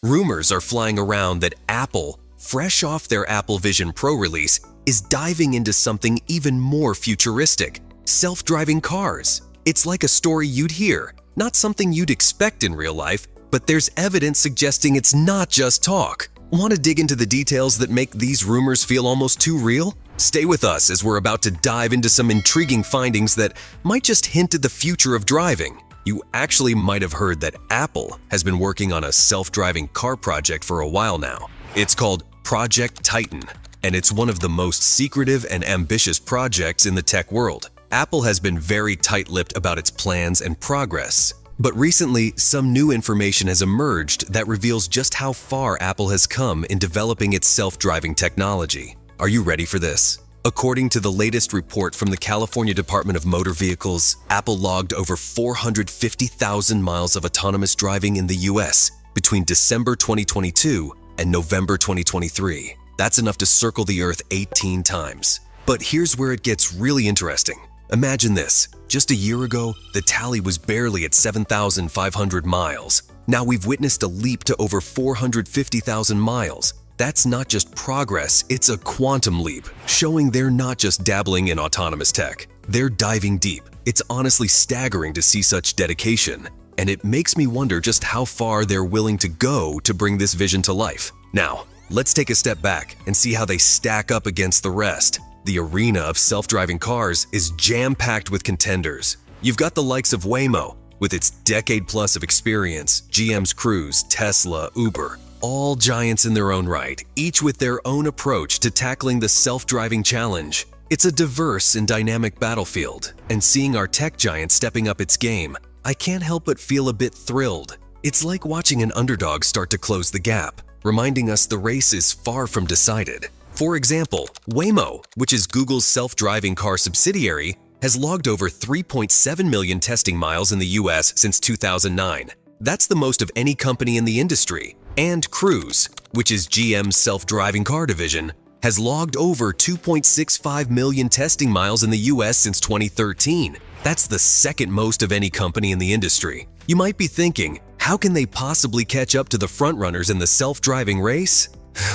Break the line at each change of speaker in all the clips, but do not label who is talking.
Rumors are flying around that Apple, fresh off their Apple Vision Pro release, is diving into something even more futuristic: self-driving cars. It's like a story you'd hear, not something you'd expect in real life, but there's evidence suggesting it's not just talk. Want to dig into the details that make these rumors feel almost too real? Stay with us as we're about to dive into some intriguing findings that might just hint at the future of driving. You actually might have heard that Apple has been working on a self-driving car project for a while now. It's called Project Titan, and it's one of the most secretive and ambitious projects in the tech world. Apple has been very tight-lipped about its plans and progress, but recently some new information has emerged that reveals just how far Apple has come in developing its self-driving technology. Are you ready for this? According to the latest report from the California Department of Motor Vehicles, Apple logged over 450,000 miles of autonomous driving in the US between December 2022 and November 2023. That's enough to circle the Earth 18 times. But here's where it gets really interesting. Imagine this. Just a year ago, the tally was barely at 7,500 miles. Now we've witnessed a leap to over 450,000 miles. That's not just progress, it's a quantum leap, showing they're not just dabbling in autonomous tech. They're diving deep. It's honestly staggering to see such dedication, and it makes me wonder just how far they're willing to go to bring this vision to life. Now, let's take a step back and see how they stack up against the rest. The arena of self-driving cars is jam-packed with contenders. You've got the likes of Waymo, with its decade-plus of experience, GM's Cruise, Tesla, Uber, all giants in their own right, each with their own approach to tackling the self-driving challenge. It's a diverse and dynamic battlefield, and seeing our tech giant stepping up its game, I can't help but feel a bit thrilled. It's like watching an underdog start to close the gap, reminding us the race is far from decided. For example, Waymo, which is Google's self-driving car subsidiary, has logged over 3.7 million testing miles in the US since 2009. That's the most of any company in the industry. And Cruise, which is GM's self-driving car division, has logged over 2.65 million testing miles in the US since 2013. That's the second most of any company in the industry. You might be thinking, how can they possibly catch up to the frontrunners in the self-driving race?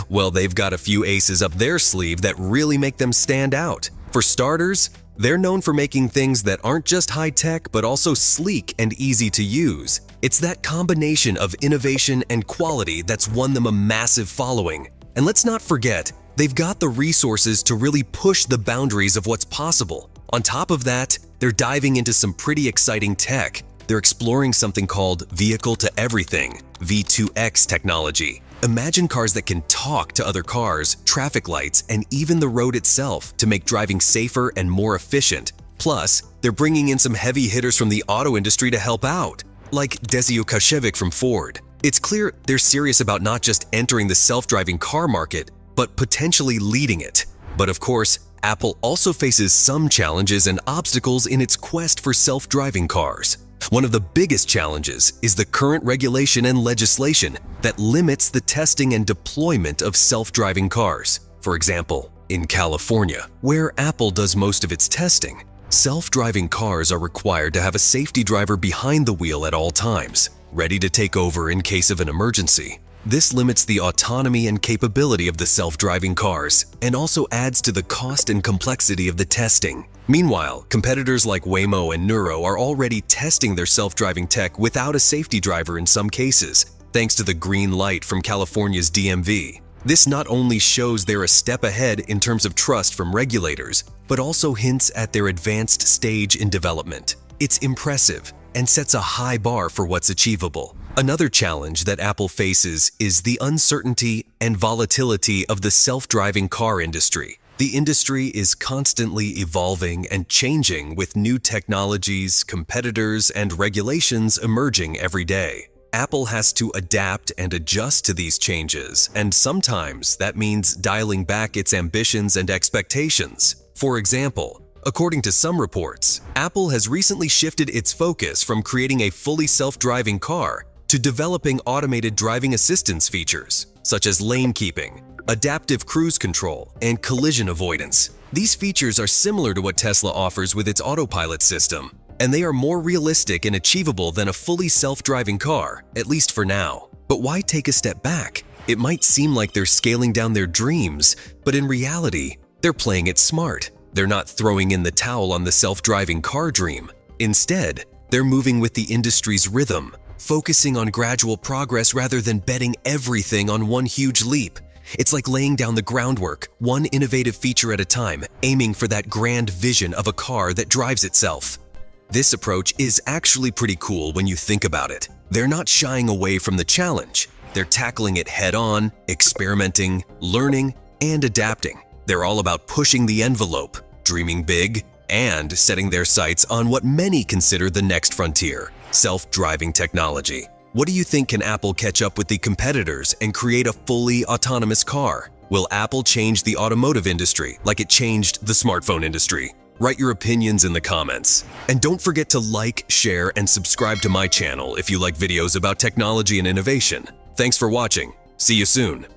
Well, they've got a few aces up their sleeve that really make them stand out. For starters, they're known for making things that aren't just high-tech but also sleek and easy to use. It's that combination of innovation and quality that's won them a massive following. And let's not forget, they've got the resources to really push the boundaries of what's possible. On top of that, they're diving into some pretty exciting tech. They're exploring something called vehicle-to-everything, V2X technology. Imagine cars that can talk to other cars, traffic lights, and even the road itself to make driving safer and more efficient. Plus, they're bringing in some heavy hitters from the auto industry to help out, like Dezio Kashevik from Ford. It's clear they're serious about not just entering the self-driving car market, but potentially leading it. But of course, Apple also faces some challenges and obstacles in its quest for self-driving cars. One of the biggest challenges is the current regulation and legislation that limits the testing and deployment of self-driving cars. For example, in California, where Apple does most of its testing, self-driving cars are required to have a safety driver behind the wheel at all times, ready to take over in case of an emergency. This limits the autonomy and capability of the self-driving cars and also adds to the cost and complexity of the testing. Meanwhile, competitors like Waymo and Nuro are already testing their self-driving tech without a safety driver in some cases, thanks to the green light from California's DMV. This not only shows they're a step ahead in terms of trust from regulators, but also hints at their advanced stage in development. It's impressive and sets a high bar for what's achievable. Another challenge that Apple faces is the uncertainty and volatility of the self-driving car industry. The industry is constantly evolving and changing with new technologies, competitors, and regulations emerging every day. Apple has to adapt and adjust to these changes, and sometimes that means dialing back its ambitions and expectations. For example, according to some reports, Apple has recently shifted its focus from creating a fully self-driving car to developing automated driving assistance features, such as lane keeping, adaptive cruise control, and collision avoidance. These features are similar to what Tesla offers with its autopilot system. and they are more realistic and achievable than a fully self-driving car, at least for now. But why take a step back? It might seem like they're scaling down their dreams, but in reality, they're playing it smart. They're not throwing in the towel on the self-driving car dream. Instead, they're moving with the industry's rhythm, focusing on gradual progress rather than betting everything on one huge leap. It's like laying down the groundwork, one innovative feature at a time, aiming for that grand vision of a car that drives itself. This approach is actually pretty cool when you think about it. They're not shying away from the challenge. They're tackling it head-on, experimenting, learning, and adapting. They're all about pushing the envelope, dreaming big, and setting their sights on what many consider the next frontier, self-driving technology. What do you think? Can Apple catch up with the competitors and create a fully autonomous car? Will Apple change the automotive industry like it changed the smartphone industry? Write your opinions in the comments. And don't forget to like, share, and subscribe to my channel if you like videos about technology and innovation. Thanks for watching. See you soon.